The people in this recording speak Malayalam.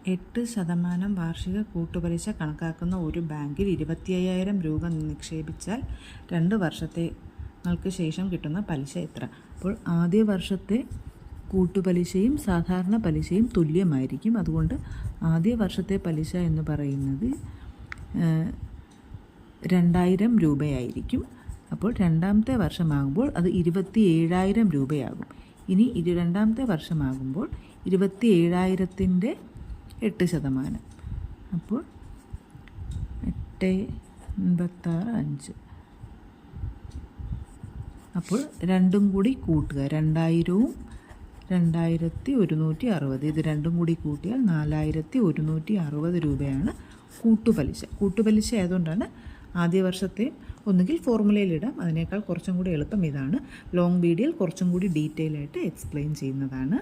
8% വാർഷിക കൂട്ടുപലിശ കണക്കാക്കുന്ന ഒരു ബാങ്കിൽ 25,000 രൂപ നിക്ഷേപിച്ചാൽ 2 വർഷങ്ങൾക്ക് ശേഷം കിട്ടുന്ന പലിശ എത്ര? അപ്പോൾ ആദ്യ വർഷത്തെ കൂട്ടുപലിശയും സാധാരണ പലിശയും തുല്യമായിരിക്കും. അതുകൊണ്ട് ആദ്യ വർഷത്തെ പലിശ എന്ന് പറയുന്നത് 2,000 രൂപയായിരിക്കും. അപ്പോൾ രണ്ടാമത്തെ വർഷമാകുമ്പോൾ അത് 27,000 രൂപയാകും. ഇനി രണ്ടാമത്തെ വർഷമാകുമ്പോൾ 27,000-ൻ്റെ 8%. അപ്പോൾ 8,86,5. അപ്പോൾ രണ്ടും കൂടി കൂട്ടുക, 2,000-ഉം 2,160. ഇത് രണ്ടും കൂടി കൂട്ടിയാൽ 4,160 രൂപയാണ് കൂട്ടുപലിശ. കൂട്ടുപലിശ ആയതുകൊണ്ടാണ് ആദ്യ വർഷത്തെ ഒന്നുകിൽ ഫോർമുലയിലിടാം, അതിനേക്കാൾ കുറച്ചും കൂടി എളുപ്പം ഇതാണ്. ലോങ് വീഡിയോയിൽ കുറച്ചും കൂടി ഡീറ്റെയിൽ ആയിട്ട് എക്സ്പ്ലെയിൻ ചെയ്യുന്നതാണ്.